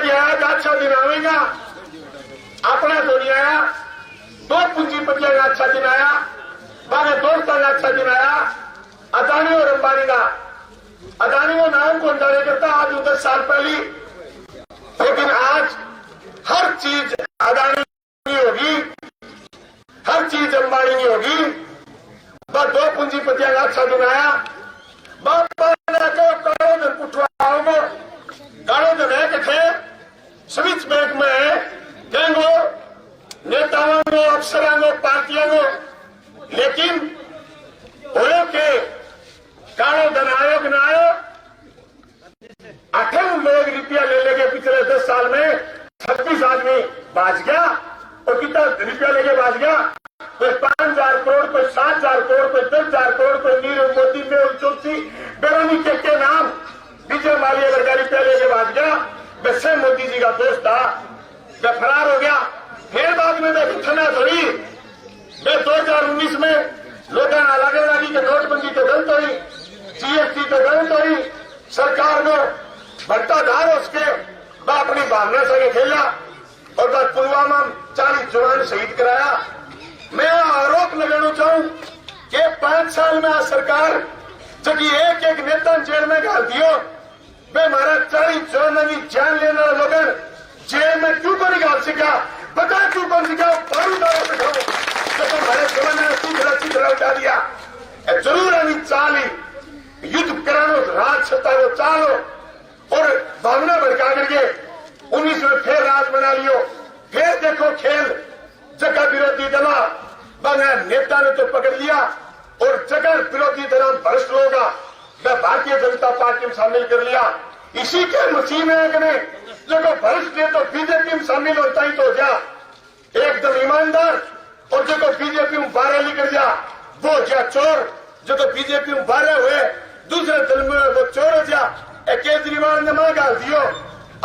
गया अच्छा दिन आवेगा, अपना तो नहीं आया, दो पूंजीपतियों का अच्छा दिन आया, बारह दोस्तों का अच्छा दिन आया, अदानी और अंबानी का। अदानी को नाम कौन जाने करता आज 10 साल पहले, लेकिन आज हर चीज अदानी की होगी, हर चीज अंबानी की होगी। बस दो पूंजीपतियों का अच्छा दिन आया, कालो दिन पुठवाओगे, कालो दिन है कथे स्विच बैंक में कहेंगो नेताओं को, अफसरों को, पार्टियों को, लेकिन बोलो के कालो धन आयो कि ना आयो, 8 लोग रुपया ले लेके पिछले 10 साल में 26 आदमी बाज गया। और कितना रुपया लेके बाज गया? कोई 5,000 करोड़, कोई 7,000 करोड़, कोई 10,000 करोड़, कोई नीरव मोदी में चौथी बेरोनी के नाम विजय माल्या वर्गा रुपया लेके बाज गया। वैसे मोदी जी का दोस्त था, वह फरार हो गया। फिर बाद में थना थोड़ी 2019 में लोगों अलग लगी कि नोटबंदी तो गलत हुई, जीएसटी तो गलत हुई, सरकार को बढ़ता धार उसके वह अपनी भावना से खेला और बस पुलवामा 40 जवान शहीद कराया। मैं आरोप लगाना चाहूं कि 5 साल में सरकार जब एक एक नेता जेल में डाल दियो, वे हमारा 40 जवान की जान लेने वाले लोग जेल में क्यों को निकाल सका, बता क्यों कौन सिखा फारू दावा बैठाओ तो हमारे जवान ने चित्र उठा दिया। जरूर अभी चाल युद्ध करानो, राज सत्ता को चालो और भावना भड़का करके 19 में फिर राज बना लियो। फिर देखो खेल, जगह विरोधी दला बना नेता ने तो पकड़ लिया और जगह विरोधी दल भ्रष्ट होगा वह भारतीय जनता पार्टी में शामिल कर लिया। इसी के मसीह में जो भ्रष्ट है तो बीजेपी में शामिल होता ही तो हो गया एकदम ईमानदार, और जो बीजेपी में बारह लेकर जा वो हो गया चोर। जो बीजेपी में बारह हुए दूसरे दल में वो चोर हो जा। केजरीवाल ने मां डाल दियो,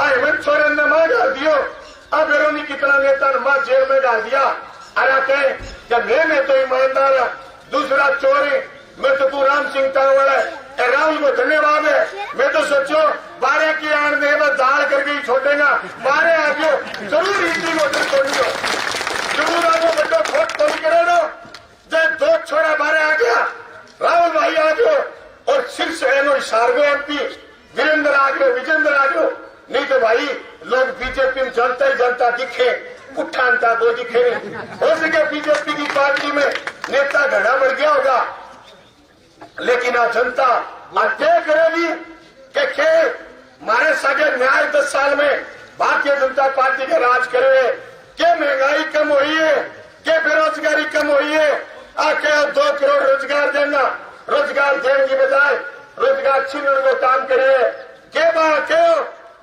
हेमंत सोरेन ने मां डाल दियो, अब बेरोनी कितना नेता ने मां जेल में डाल दिया। अरे कहे मैं तो ईमानदार है, दूसरा चोर है, मैं तो तू राम सिंह वाला है। राहुल को धन्यवाद है, मैं तो सोचो 12 की आड़ में बस दाल करके ही छोड़ेगा। 12 आ गयो जरूर इतनी वोटर छोड़ियो, जरूर आगे बड़ो वोट तो करे दो। जब 2 छोरा 12 आ गया, राहुल भाई आ गयो और सिर्फ से सार्गो एमपी वीरेंद्र आ गयो, विजेंद्र आ गयो। नहीं तो भाई लोग बीजेपी में जनता ही जनता दिखे, पुट्ठानता को दिखे नहीं। हो सके बीजेपी की पार्टी में नेता घड़ा बढ़ गया होगा, लेकिन आज जनता तय करेगी कि हमारे सगे न्याय 10 साल में भारतीय जनता पार्टी के राज करे, क्या महंगाई कम हुई है, क्या बेरोजगारी कम हुई है, आके 2 करोड़ रोजगार देना, रोजगार देने की बजाय रोजगार छीनने को काम करे। के बात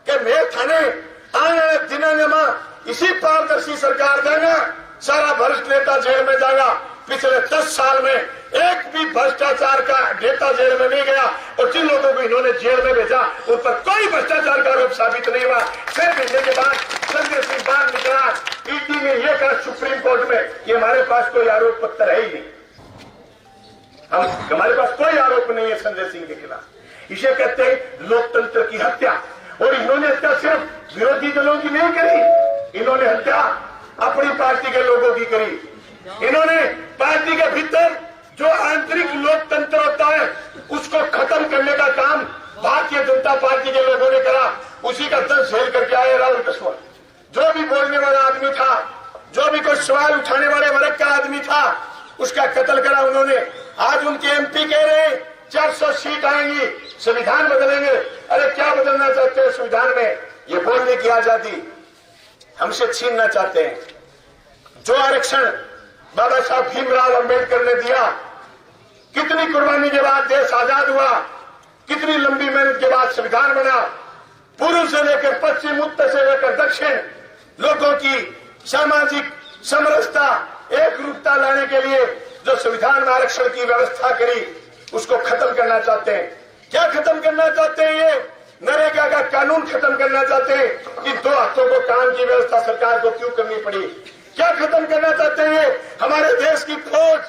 के मैं थाने आने वाले दिनों में इसी पारदर्शी सरकार देगा, सारा भ्रष्ट नेता जेल में जाएगा। पिछले 10 साल में एक भी भ्रष्टाचार का नेता जेल में नहीं गया और जिन लोगों को इन्होंने जेल में भेजा उन पर कोई भ्रष्टाचार का आरोप साबित नहीं हुआ। 6 महीने के बाद संजय सिंह बाहर निकला, ईडी ने यह कहा सुप्रीम कोर्ट में कि हमारे पास कोई आरोप पत्र है ही नहीं, हमारे पास कोई आरोप नहीं है संजय सिंह के खिलाफ। इसे कहते हैं लोकतंत्र की हत्या। और इन्होंने हत्या सिर्फ विरोधी दलों की नहीं करी, इन्होंने हत्या अपनी पार्टी के लोगों की करी। इन्होंने पार्टी के भीतर जो आंतरिक लोकतंत्र होता है उसको खत्म करने का काम भारतीय जनता पार्टी के लोगों ने करा। उसी का दंश झेल करके आए राहुल कश्यप। जो भी बोलने वाला आदमी था, जो भी कोई सवाल उठाने वाले वर्ग का आदमी था, उसका कत्ल करा उन्होंने। आज उनके एमपी कह रहे हैं 400 सीट आएंगी, संविधान बदलेंगे। अरे क्या बदलना चाहते हो संविधान में? ये बोलने की आजादी हमसे छीनना चाहते हैं। जो आरक्षण बाबा साहब भीमराव अंबेडकर ने दिया, कितनी कुर्बानी के बाद देश आजाद हुआ, कितनी लंबी मेहनत के बाद संविधान बना। पूर्व से लेकर पश्चिम, उत्तर से लेकर दक्षिण लोगों की सामाजिक समरसता, एक रूपता लाने के लिए जो संविधान में आरक्षण की व्यवस्था करी, उसको खत्म करना चाहते हैं। क्या खत्म करना चाहते हैं? ये नरेगा का कानून खत्म करना चाहते हैं कि 2 हाथों को काम की व्यवस्था सरकार को क्यों करनी पड़ी। क्या खत्म करना चाहते हैं? हमारे देश की खोज।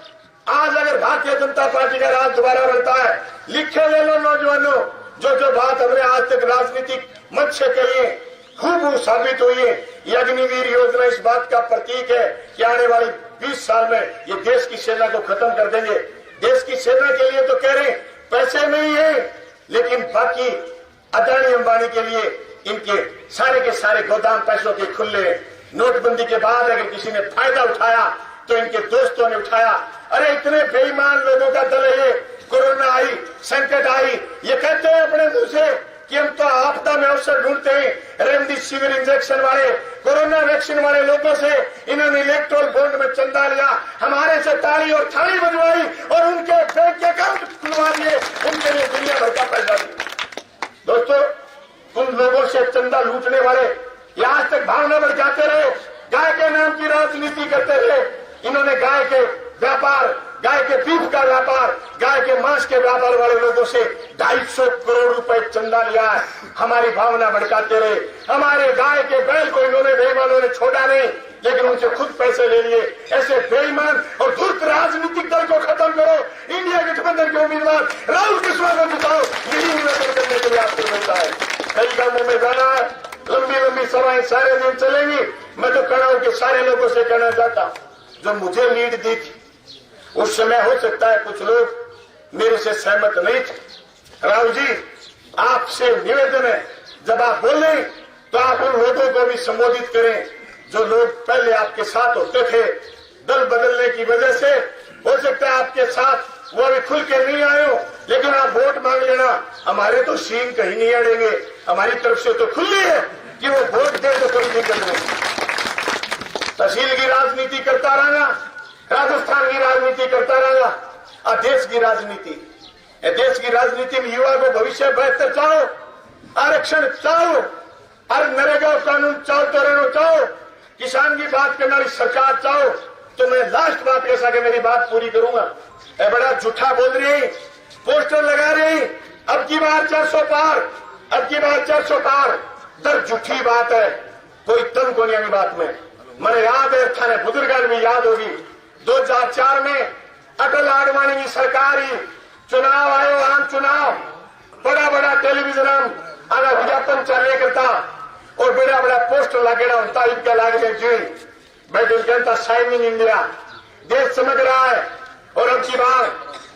आज अगर भारतीय जनता पार्टी का राज दोबारा बनता है, लिखे ले लो नौजवानों, जो बात हमने आज तक राजनीतिक मंच से कही है, खूब साबित हुई है। ये अग्निवीर योजना इस बात का प्रतीक है कि आने वाली 20 साल में ये देश की सेना को खत्म कर देंगे। देश की सेना के लिए तो कह रहे हैं पैसे नहीं है, लेकिन बाकी अदानी अंबानी के लिए इनके सारे के सारे गोदाम पैसों के खुले। नोटबंदी के बाद अगर किसी ने फायदा उठाया तो इनके दोस्तों ने उठाया। अरे इतने बेईमान लोगों का दल है ये। कोरोना आई, संकट आई, ये कहते हैं अपने मुंह से कि हम तो आपदा में अवसर ढूंढते हैं। रेमडेसिविर इंजेक्शन वाले, कोरोना वैक्सीन वाले लोगों से इन्होंने इलेक्ट्रोल बॉन्ड में चंदा लिया, हमारे से ताली और थाली बजवाई और उनके बैंक अकाउंट खुलवा दिए, उनके लिए दुनिया भर का पैसा दिया। दोस्तों, उन लोगों से चंदा लूटने वाले ये आज तक भावना बढ़ाते रहे, गाय के नाम की राजनीति करते रहे। इन्होंने गाय के व्यापार, गाय के बीफ का व्यापार, गाय के मांस के व्यापार वाले लोगों से 250 करोड़ रुपए चंदा लिया है। हमारी भावना भड़काते रहे। हमारे गाय के बैल को इन्होंने बेईमानों ने छोड़ा नहीं, लेकिन उनसे खुद पैसे ले लिए। ऐसे बेईमान और धूर्त राजनीतिक दल को खत्म करो। इंडिया गठबंधन के उम्मीदवार राहुल कृष्णा को जिताओ। यही निवेदन करने के लिए आपको मिलता है। कई कामों में जाना है, लंबी लंबी सभाएं सारे दिन चलेंगी। मैं तो कड़ाऊ के सारे लोगों से कहना चाहता हूं, जो मुझे लीड दी थी उस समय हो सकता है कुछ लोग मेरे से सहमत नहीं थे। राहुल जी, आपसे निवेदन है, जब आप बोले तो आप उन लोगों को भी संबोधित करें जो लोग पहले आपके साथ होते थे। दल बदलने की वजह से हो सकता है आपके साथ वो अभी खुल के नहीं आए हो, लेकिन आप वोट मांग लेना। हमारे तो सीन कहीं नहीं अड़ेंगे। हमारी तरफ से तो खुली है कि वो वोट दे तो कोई दिक्कत नहीं। तहसील की राजनीति करता रहना, राजस्थान की राजनीति करता रहना, और देश की राजनीति, देश की राजनीति में युवा को भविष्य बेहतर चाहो, आरक्षण चाहो, और नरेगा कानून चाहो तो रहना चाहो, किसान की बात करने वाली सरकार चाहो, तो मैं लास्ट बात ऐसा कि मेरी बात पूरी करूंगा। बड़ा झूठा बोल रही, पोस्टर लगा रही, अब की बार 400 पार, अब की बार 400 पार। दर झूठी बात है, कोई तन को नहीं बात में। मैंने याद है, थाने बुजुर्गों भी याद होगी, 2004 में अटल आडवाणी की सरकार ही चुनाव आयो, आम चुनाव, बड़ा बड़ा टेलीविजन आना विज्ञापन चले करता और बड़ा बड़ा पोस्टर लगेगा होता, इनका लागे जी बैठे जनता शाइनिंग इंडिया, देश समझ रहा है। और अब की बार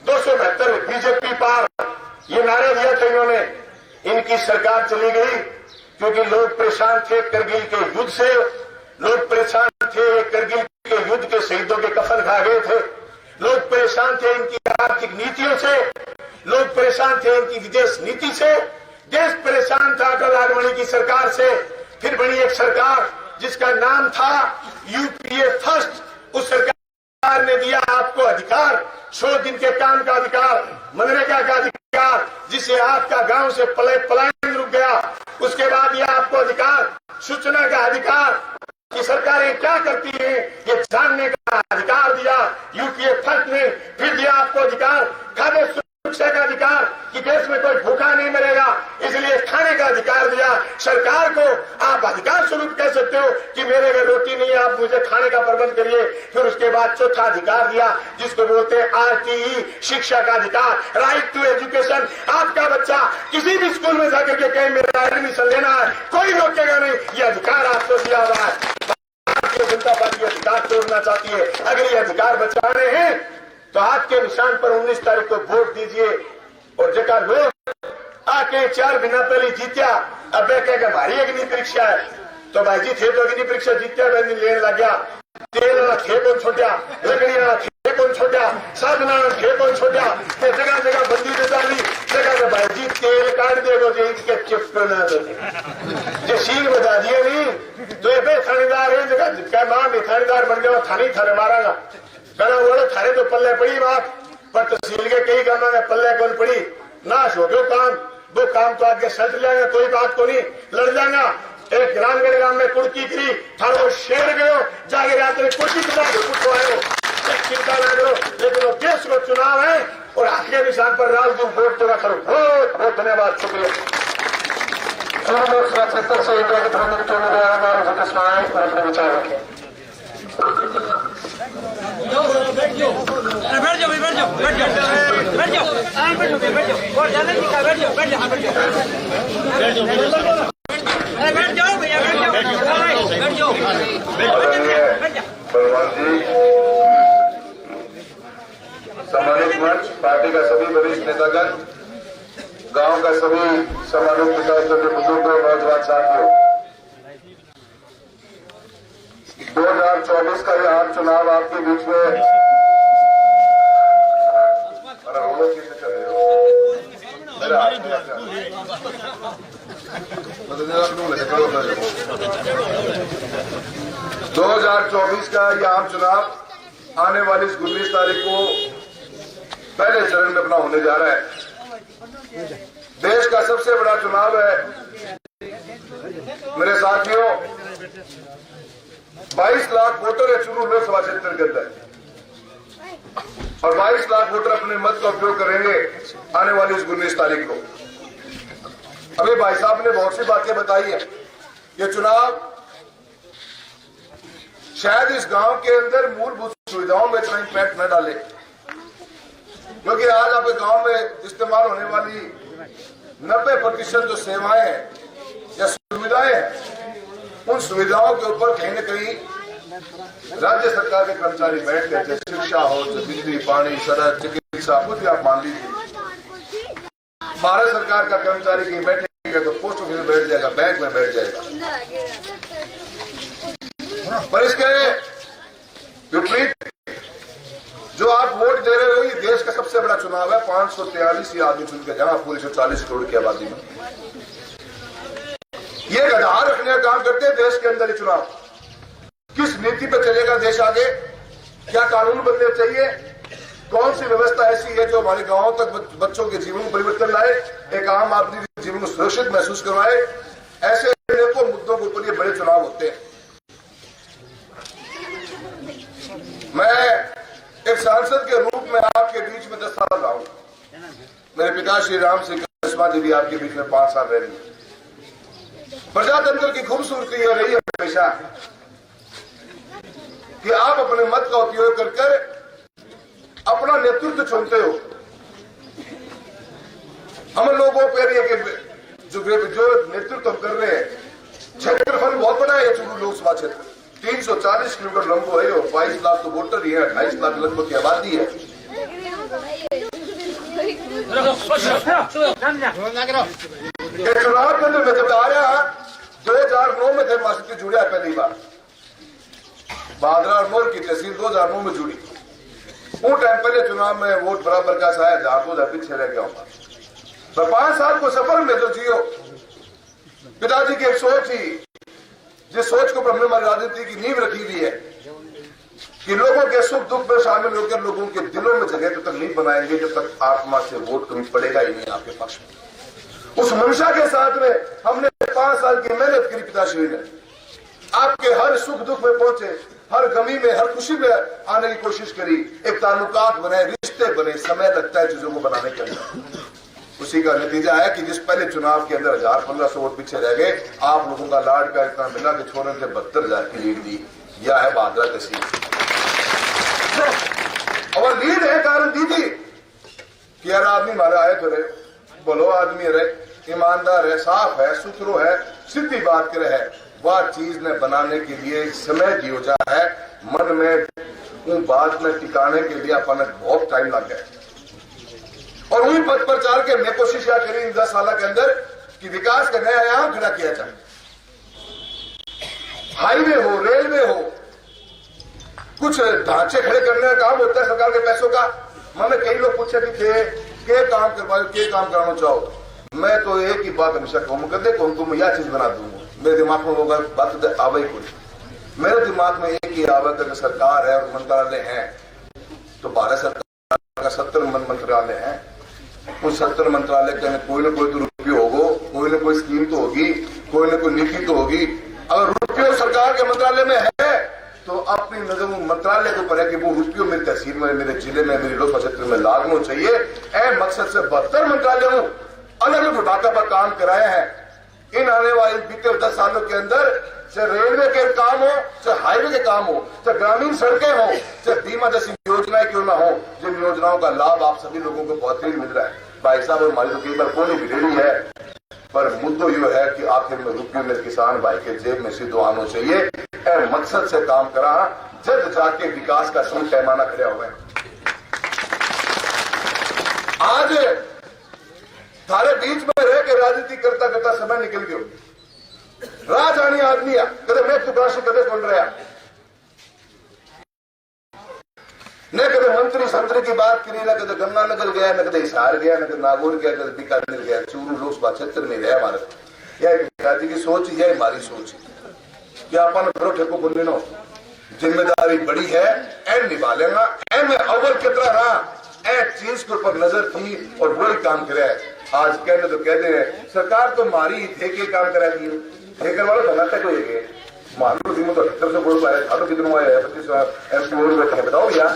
272 बीजेपी पार, ये नारा दिया था इन्होंने। इनकी सरकार चली गई क्योंकि लोग परेशान थे करगिल के युद्ध से, लोग परेशान थे करगिल के युद्ध के शहीदों के कफन खा गए थे, लोग परेशान थे इनकी आर्थिक नीतियों से, लोग परेशान थे इनकी विदेश नीति से, देश परेशान था अटल आडवाणी की सरकार से। फिर बनी एक सरकार जिसका नाम था यूपीए फर्स्ट। उस सरकार ने दिया आपको अधिकार, 100 दिन के काम का अधिकार, मनरेगा का अधिकार, जिससे आपका गांव से पलायन रुक गया। उसके बाद यह आपको अधिकार, सूचना का अधिकार कि सरकारें क्या करती हैं ये जानने का अधिकार दिया यूपीए फर्स्ट ने। फिर दिया आपको अधिकार खाद्य सुरक्षा का अधिकार कि देश में कोई भूखा नहीं मरेगा, इसलिए खाने का अधिकार दिया। सरकार को आप अधिकार स्वरूप कह सकते हो कि मेरे घर रोटी नहीं है, आप मुझे खाने का प्रबंध करिए। फिर उसके बाद चौथा अधिकार दिया जिसको बोलते हैं आरटीई, शिक्षा का अधिकार, राइट टू एजुकेशन। आपका बच्चा किसी भी स्कूल में जाकर के कहे मेरा एडमिशन लेना है, कोई रोकेगा नहीं, ये अधिकार आपको दिया हुआ है। भारतीय जनता पार्टी अधिकार तोड़ना चाहती है। अगर ये अधिकार बचाने हैं तो हाथ के निशान पर 19 तारीख को वोट दीजिए। और जगह लोग आके 4 महीना पहले जीत्या, अब कहेगा हमारी अग्नि परीक्षा है, तो भाई जी थे तो अग्नि परीक्षा जीत्या बंदी लेने लग गया। तेल वाला थे कौन छोटा, लकड़ी वाला थे कौन छोटा, साधना थे कौन छोटा, जगह जगह बंदी दे डाली, जगह से भाई जी तेल काट देगा जो इसके चिप ना दे सील बजा दिए नहीं तो ये थानेदार है, जगह मां भी थानेदार बन गया, थाने मारागा कहना बोलो थाने तो पल्ले पड़ी बात, पर तहसील के कई कामों में पल्ले कौन पड़ी, नाश हो गयो काम। वो काम तो आगे सल्ट जाएगा, कोई बात को नहीं, लड़ जाएगा। एक रामगढ़ गांव में कुर्की गिरी, थारो शेर गयो, जाके रात में कुर्की कुछ आयो, चिंता ना करो। लेकिन वो देश को चुनाव है और हाथ के निशान पर राहुल जी वोट जमा करो। बहुत बहुत धन्यवाद, शुक्रिया। से इंडिया के प्रमुख अपने विचार रखें। बैठ जाओ बैठ जाओ बैठ जाओ बैठ जाओ बैठ जाओ बैठ जाओ और ज्यादा नहीं बैठ जाओ बैठ जाओ बैठ जाओ बैठ जाओ भैया बलवान जी, सम्मानित मंच, पार्टी का सभी वरिष्ठ नेतागण, गांव का सभी सम्मानित विधायकों के बुजुर्गों, नौजवान साथियों, 2024 का यह आम चुनाव आपके बीच में ...2024 का यह आम चुनाव आने वाली 19 तारीख को पहले चरण में अपना होने जा रहा है। देश का सबसे बड़ा चुनाव है मेरे साथियों। 22 लाख वोटर है चुरू लोकसभा क्षेत्र के अंदर, और 22 लाख वोटर अपने मत का उपयोग करेंगे आने वाली इस 19 तारीख को। अभी भाई साहब ने बहुत सी बातें बताई है। ये चुनाव शायद इस गांव के अंदर मूलभूत सुविधाओं में इतना इम्पैक्ट न डाले, क्योंकि आज आपके गांव में इस्तेमाल होने वाली 90% जो सेवाएं हैं या सुविधाएं हैं, उन सुविधाओं के ऊपर कहीं न कहीं राज्य सरकार के कर्मचारी बैठते हैं। शिक्षा हो, बिजली, पानी, सड़क, चिकित्सा, कुछ भी आप मान लीजिए। भारत सरकार का कर्मचारी कहीं बैठेगा तो पोस्ट ऑफिस में बैठ जाएगा, बैंक में बैठ जाएगा। पर इसके विपरीत जो आप वोट दे रहे हो, ये देश का सबसे बड़ा चुनाव है। 543 आदमी चुन के जमा पूरी 140 करोड़ की आबादी में ये गधार रखने का काम करते हैं देश के अंदर। ये चुनाव किस नीति पर चलेगा देश आगे, क्या कानून बनने चाहिए, कौन सी व्यवस्था ऐसी है जो हमारे गांवों तक बच्चों के जीवन में परिवर्तन लाए, एक आम आदमी के जीवन को सुरक्षित महसूस करवाए, ऐसे अनेकों मुद्दों के ऊपर ये बड़े चुनाव होते हैं। मैं एक सांसद के रूप में आपके बीच में 10 साल रहा हूं। मेरे पिता श्री राम सिंह कस्बा जी भी आपके बीच में 5 साल रहे। प्रजातंत्र की खूबसूरती यह रही है हमेशा कि आप अपने मत का उपयोग कर अपना नेतृत्व चुनते हो। हम लोगों पर ये कि जो नेतृत्व हम कर रहे हैं, क्षेत्रफल बहुत बड़ा है। चुरू लोकसभा क्षेत्र 340 किलोमीटर लंबो है, और 22 लाख तो वोटर ही है, 28 लाख लगभग की आबादी है। चुनाव के अंदर मैं जब आया 2009 में थे, मास्टर जुड़ा पहली बार बादरा और मोर की तहसील 2009 में जुड़ी। वो टाइम पहले चुनाव में वोट बराबर का सा है, 1000 पीछे रह गया होगा। पर 5 साल को सफर में जो जियो, पिताजी की एक सोच ही, जिस सोच को हमने हमारी राजनीति की नींव रखी हुई है कि लोगों के सुख दुख में शामिल होकर लोगों के दिलों में जगह तक नहीं बनाएंगे जब तक आत्मा से वोट कमी पड़ेगा ही नहीं आपके पक्ष में। उस मंशा के साथ में हमने 5 साल की मेहनत करी। पिताश्री ने आपके हर सुख दुख में पहुंचे, हर गमी में, हर खुशी में आने की कोशिश करी। एक ताल्लुकात बने, रिश्ते बने। समय लगता है चीजों को बनाने के अंदर। उसी का नतीजा है कि जिस पहले चुनाव के अंदर 1000-1500 वोट पीछे रह गए, आप लोगों का लाड का इतना मिला कि छोड़ने से 72,000 की लीड दी। यह है बादरा तहसील। और लीड है कारण दी थी कि यार आदमी हमारा आए तो रहे, बोलो आदमी रहे, ईमानदार है, साफ है, सुथरो है, सीधी बात करे है। वह चीज ने बनाने के लिए समय की वजह है, मन में उन बात में टिकाने के लिए अपने बहुत टाइम लग गया। और उन्हीं पद पर चल के मैं कोशिश क्या करी इन 10 साल के अंदर कि विकास का नया आयाम खड़ा किया जाए। हाईवे हो, रेलवे हो, कुछ ढांचे खड़े करने का काम होता है सरकार के पैसों का। मैंने कई लोग पूछे कि के काम करवाओ, के काम कराना चाहो। मैं तो एक ही बात हमेशा कहूँ, कहते कौन तुम यह चीज बना दूंगा। मेरे दिमाग में होगा बात आवे ही कोई, मेरे दिमाग में एक ही आवे कि सरकार है और मंत्रालय है, तो भारत सरकार का 70 मंत्रालय है। उस 70 मंत्रालय के कोई ना कोई तो रुपये होगो, कोई ना कोई स्कीम तो होगी, कोई ना कोई नीति तो होगी। अगर रुपये सरकार के मंत्रालय में है तो अपनी नजर मंत्रालय के ऊपर है कि वो रुपयों मेरी तहसील में, मेरे जिले में, मेरी लोकसभा क्षेत्र में लागू चाहिए। ए मकसद से 72 मंत्रालयों अलग अलग विभागों पर काम कराए हैं। इन आने वाले बीते 10 सालों के अंदर चाहे रेलवे के काम हो, चाहे हाईवे के काम हो, चाहे ग्रामीण सड़कें हो, चाहे बीमा जैसी योजनाएं क्यों ना हो, जिन योजनाओं का लाभ आप सभी लोगों को बहुत ही मिल रहा है। भाई साहब और हमारी तो कई बार कौन बिगड़ी है, पर मुद्दा यह है कि आखिर में रुपये में किसान भाई के जेब में सीधो आना चाहिए। मकसद से काम करा, जब जाके विकास का सही पैमाना खड़ा हुआ है। आज थारे बीच में रह के राजनीति करता करता समय निकल गयो, राजधानी आदमी है, कदे मैं तो राष्ट्र कदे सुन रहा ने, कदे मंत्री संतरी की बात करी ना, कदे गंगानगर गया, न कदे हिसार गया, न कदे नागौर गया, कदे बीकानेर गया, चूरू लोकसभा क्षेत्र में रहा हमारे। यह गाजी की सोच, यह हमारी सोच कि अपन बड़ो ठेको बोलने नो, जिम्मेदारी बड़ी है, एम निभा लेगा, एम अव्वल कितना रहा, एक चीज के ऊपर नजर थी और वही काम करे। आज कहने तो कहते हैं सरकार तो मारी ठेके काम करा दी, ठेकर वाले बनाते को ये मालूम दिनों तो 78 से बोल पाए, खाटो कितने आए 25 एमपी वोट बैठे हैं, बताओ यार।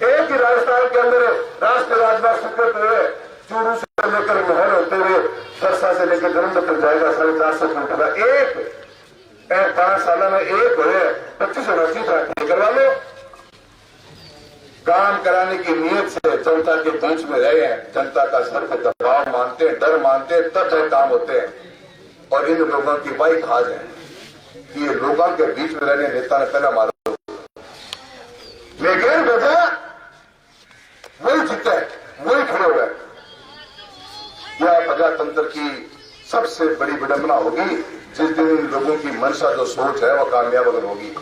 एक ही राजस्थान के अंदर राष्ट्रीय राजमार्ग स्वीकृत हुए, चूरू से लेकर महल होते हुए सरसा से लेकर जलंधर तक जाएगा 450 किलोमीटर, एक 5 साल में एक हुए 25 ठेकर वाले काम कराने की नीयत से जनता के बीच में रहे हैं, जनता का सर पे दबाव मानते हैं, डर मानते हैं, तब तक काम होते हैं। और इन लोगों की वही खाज है कि ये लोगों के बीच में रहने नेता ने पहला मारो, लेकिन वजह वही जीते है, वही खड़े हुए। यह प्रजातंत्र की सबसे बड़ी विडंबना होगी जिस दिन इन लोगों की मंशा जो सोच है वह कामयाब अगर होगी।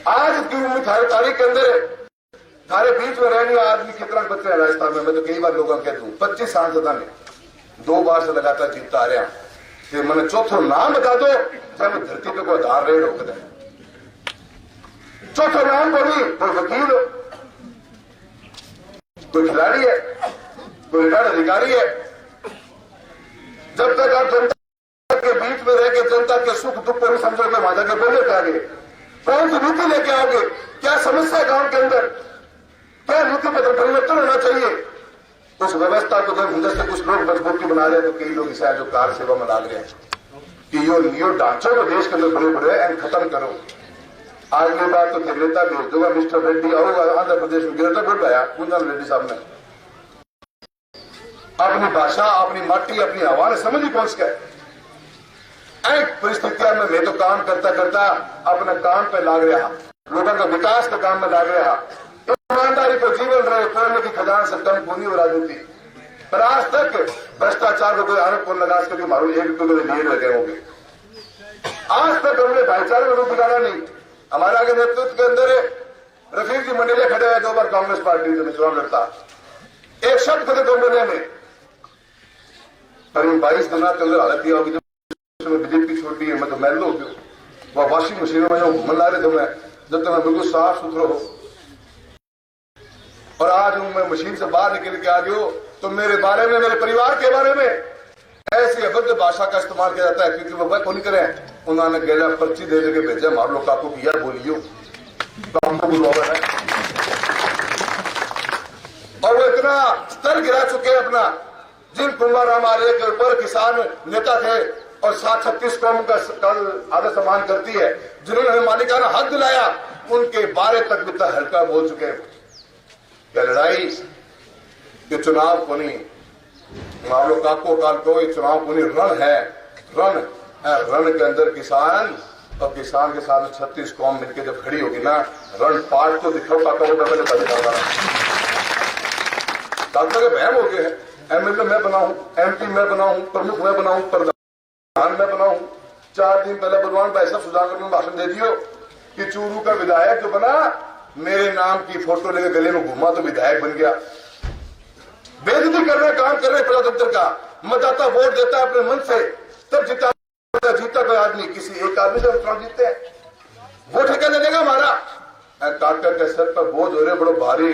आज की तारीख के अंदर थारे बीच में रहने आदमी कितना बच्चे हैं राजस्थान में, मैं तो कई बार लोगों को कह दूं 25 सांसद ने 2 बार से लगातार जीतता आ रहा, फिर मैंने चौथो नाम बता दो चाहे धरती पे कोई आधार रहे रोक दे, चौथो नाम बोली, कोई वकील हो, कोई खिलाड़ी है, कोई रिटायर्ड अधिकारी है। जब तक आप जनता के बीच में रह के जनता के सुख दुख को नहीं समझोगे वहां जाकर बोले आगे कौन सी नीति लेके आओगे, क्या समस्या है गांव के अंदर, क्या नीति में परिवर्तन होना चाहिए। उस व्यवस्था को जब हिंदुस्तान कुछ लोग मजबूती बना रहे हैं तो कई लोग इसे जो कार सेवा में लाग रहे हैं कि यो ढांचों को देश के अंदर बड़े बड़े एंड खत्म करो। आज की बात तो नेता भेज दूंगा मिस्टर रेड्डी और आंध्र प्रदेश में गिरता बोल पाया कुंदन रेड्डी साहब ने अपनी भाषा, अपनी माटी, अपनी हवा ने समझ ही पहुंच गए। एक परिस्थितियों में मैं तो काम करता करता अपने काम पे लाग रहा, लोगों का विकास के काम में लाग रहा, ईमानदारी को जीवन रहे, कोयले की खदान से कम पूनी और राजनीति पर आज तक भ्रष्टाचार को कोई आरोप को लगा सके मारो एक तो लिए लगे होंगे। आज तक हमने भाईचारे में दिखाना नहीं। हमारा आगे नेतृत्व के अंदर रफीक जी मंडेले खड़े हैं, 2 बार कांग्रेस पार्टी से चुनाव लड़ता, एक शब्द खड़े 2 महीने में, पर इन 22 दिनों के अंदर हालत यह होगी बीजेपी छोटी है, मैं तो महल हो गया, वह वॉशिंग मशीनों में जो मना रहे थे मैं जब तक मैं बिल्कुल साफ सुथरा हो, और आज मैं मशीन से बाहर निकल के आ गया तो मेरे बारे में, मेरे परिवार के बारे में ऐसी अभद्र भाषा का इस्तेमाल किया जाता है क्योंकि वो वह कौन करें, उन्होंने गैला पर्ची दे के भेजा मार लो काकू की यार बोलियो तो हमको बुलवा है। और वो इतना स्तर गिरा चुके हैं अपना, जिन कुमार हमारे के ऊपर किसान नेता थे और 736 कौम का आदर सम्मान करती है, जिन्होंने हमें मालिकाना हक दिलाया, उनके बारे तक भी हल्का बोल चुके हैं। यह लड़ाई के चुनाव को नहीं, मान लो काको काल को ये चुनाव को नहीं, रण है, रण के अंदर किसान और किसान के साथ 36 कौम मिलकर जब खड़ी होगी ना, रण पार्ट तो दिखाओ काका को पहले काका के बहम हो गए हैं, एमएलए मैं बनाऊं, एमपी मैं बनाऊं, प्रमुख मैं बनाऊं, प्रधान मैं बनाऊं। 4 दिन पहले बलवान भाई साहब सुजानगढ़ में भाषण दे दियो कि चूरू का विधायक जो बना मेरे नाम की फोटो लेकर गले में घुमा तो विधायक बन गया। बेइज्जती कर रहे काम कर रहे प्रजातंत्र का, मतदाता वोट देता है अपने मन से, तब जीता कोई आदमी, किसी एक आदमी से चुनाव जीतते हैं, वो ठेका देगा हमारा। काका के सर पर बोझ हो रहे बड़ो भारी,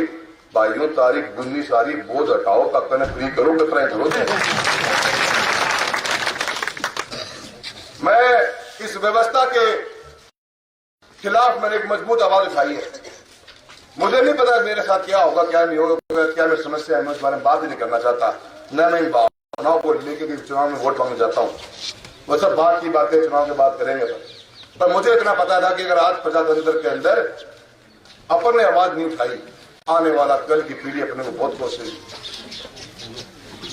भाइयों तारीख 19 सारी बोझ हटाओ, काका ने फ्री करो, कितना करो। मैं इस व्यवस्था के खिलाफ मैंने एक मजबूत आवाज उठाई है। मुझे नहीं पता मेरे साथ क्या होगा क्या नहीं होगा, क्या मेरी समस्या है, मैं उस बारे में बात ही नहीं करना चाहता, न मैं इन भावनाओं को लेकर चुनाव में वोट मांगने जाता हूँ। वो सब बात की बातें चुनाव के बाद करेंगे। पर मुझे इतना पता था कि अगर आज प्रजातंत्र के अंदर अपन ने आवाज नहीं उठाई, आने वाला कल की पीढ़ी अपने को बहुत कोशिश।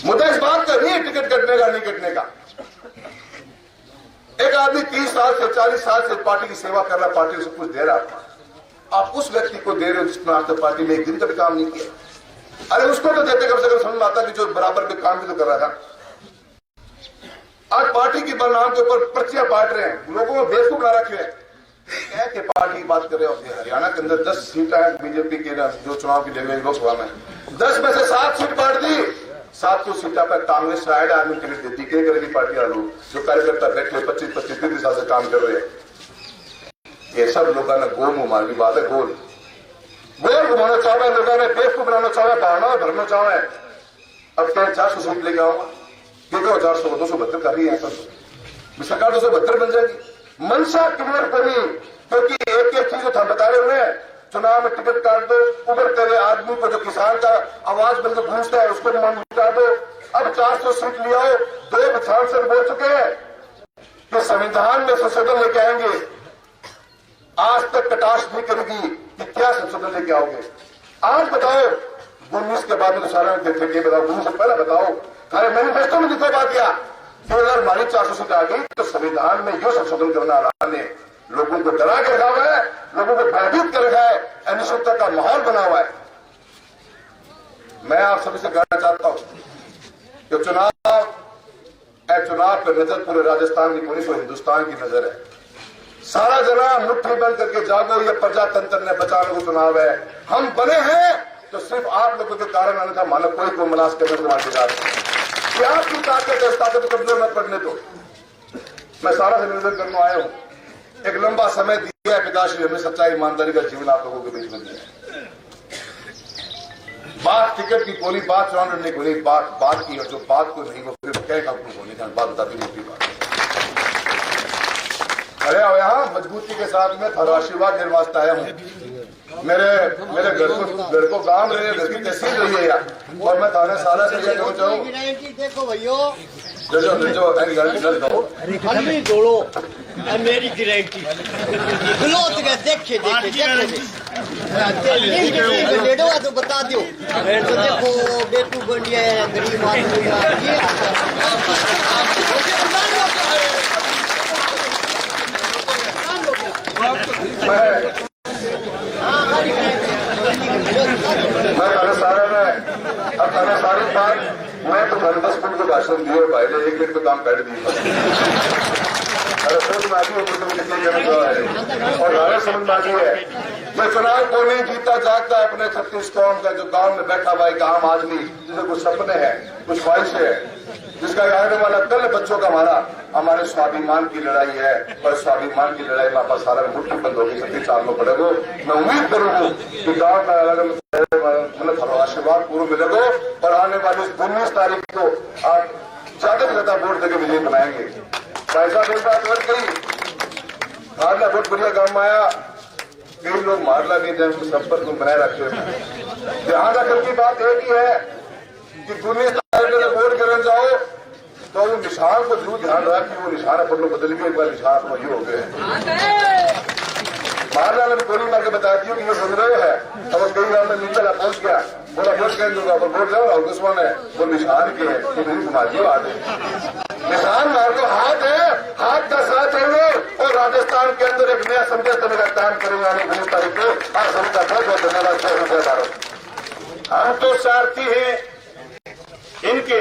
मुद्दा इस बात का नहीं टिकट कटने का नहीं कटने का, एक आदमी 30 साल से 40 साल से पार्टी की सेवा कर रहा, पार्टी को सब कुछ दे रहा था, आप उस व्यक्ति को दे रहे हो जिसने आज तक पार्टी में एक दिन का भी काम नहीं किया। अरे उसको तो देते कम से कम समझ में आता कि जो बराबर के काम भी तो कर रहा था। आज पार्टी की बदनाम के ऊपर पर्चियां बांट रहे हैं, लोगों को बेवकूफ बना रखे हैं। क्या कि पार्टी की बात कर रहे होते हैं, हरियाणा के अंदर 10 सीटें हैं बीजेपी के जो चुनाव की लड़े लोकसभा में, 10 में से 7 सीट बांट दी। 7 सीटा पर कांग्रेस राइड आदमी टिकट देती, क्या करेगी पार्टी वालों जो कार्यकर्ता बैठे 25-30 साल से काम कर रहे हैं। ये सब लोगों ने गोल मुंह मारने की बात है, गोल घुमाना चाह रहे लोगों ने, बेवकूफ बनाना चाह रहे, बहाना भरना चाह रहे। अब क्या 400 सीट लेके आऊंगा, क्योंकि 400 को 272 कर रही है, सरकार 272 बन जाएगी। मंशा क्लियर करी, क्योंकि एक चीज हम बता रहे हुए, चुनाव में टिकट काट दो, उभर करे आदमी को जो किसान का आवाज बनकर गूंजता है उसको मन मिटा दो। अब 400 सीट ले आओ, 2 सांसद बोल चुके हैं कि संविधान में संशोधन लेके आएंगे। आज तक कटाक्ष नहीं करेगी कि क्या संशोधन लेके आओगे। आज बताओ 19 के बाद में तो सारा बताओ, 19 से पहले बताओ, अरे मैनिफेस्टो में लिखा बात क्या कि अगर हमारी 400 सीट आ गई तो संविधान में जो संशोधन करना रहा ने लोगों को डरा के रखा हुआ है, लोगों को भयभीत कर रखा है, अनिश्चितता का माहौल बना हुआ है। मैं आप सभी से कहना चाहता हूं कि चुनाव पर नजर पूरे राजस्थान की, पूरी हिंदुस्तान की नजर है। सारा जना मुट्ठी बंद करके जागो, ये प्रजातंत्र ने बचाने को चुनाव है। हम बने हैं तो सिर्फ आप लोगों के कारण, अन्यथा मानो कोई को मनास करने को मांगेगा। क्या आपकी ताकत है, इस ताकत को कमजोर मत पड़ने दो। मैं सारा से निवेदन करने आया हूं, एक लंबा समय दिया है पिताश्री, हमने सच्चाई ईमानदारी का जीवन आप लोगों के बीच में दिया। बात टिकट की बोली, बात चुनाव लड़ने की बोली, बात की, और जो बात को नहीं वो फिर क्या बोलने का बात बताती मोटी बात। अरे यहां मजबूती के साथ में थारा आशीर्वाद देने वास्ते आया हूं। मेरे घर को काम रहे, घर की तहसील रही है यार, और मैं थाने सारा से यह कहना चाहूँ, देखो भैया जो जोड़ो मेरी गारंटी देखे तो बता दो। तो देखो बेटू बंडिया गरीब आदमी सारी बात मैं तो 10 मिनट को भाषण दिए पहले 1 मिनट को काम कर दिया। अरे समझ में आती है कितने कहना और नारे समझ में आती है। मैं चुनाव को नहीं जीता जागता अपने 36 कौम का, जो गांव में बैठा हुआ एक आम आदमी जिसे कुछ सपने हैं, कुछ ख्वाहिशें हैं, जिसका आने वाला कल बच्चों का हमारे स्वाभिमान की लड़ाई है, और स्वाभिमान की लड़ाई में आपका सारा मुट्ठी बंद होगी, 36 साल में पड़ेगा। मैं उम्मीद करूंगा कि गांव में मतलब आशीर्वाद पूरा मिलेगा, और आने वाली 19 तारीख को आप ज्यादा से ज्यादा वोट देकर विजय बनाएंगे। पैसा बात बढ़ गई, मारला बहुत बढ़िया काम में आया, कई लोग मारला नहीं दें, संपर्क में बनाए रखे हैं। ध्यान रखने की बात एक ही है कि 19 तारीख को वोट करने जाओ तो वो निशान को जरूर ध्यान रहा कि वो निशान अपन लोग बदल के एक बार निशान ये हो गए। मारला ने गोली मार के बता दिया कि ये संग्रह है, अब कई गांव में नीचे पहुंच गया, बोला वोट करें दूंगा, पर वोट जाओ और दुश्मन है वो निशान के है, तो मेरी घुमाइए बात है। निशान मार लो, हाथ है, हाथ का साथ है, और राजस्थान के अंदर एक नया संदेश देने का काम करेंगे आने 19 तारीख को। आप सभी का बहुत बहुत धन्यवाद। हम तो सारथी हैं इनके,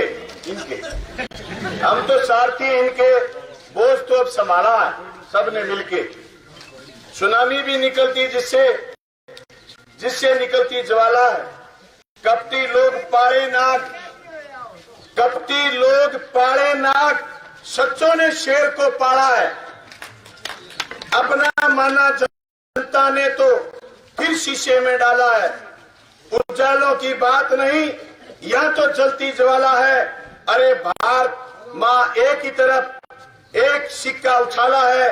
हम तो सारथी इनके, बोझ तो अब संभाला है सबने मिलके। सुनामी भी निकलती जिससे निकलती ज्वाला है। कपटी लोग पाड़े नाक, सच्चों ने शेर को पाड़ा है। अपना माना जनता ने तो फिर शीशे में डाला है। उजालों की बात नहीं, यह तो जलती ज्वाला है। अरे भारत माँ एक ही तरफ एक सिक्का उछाला है।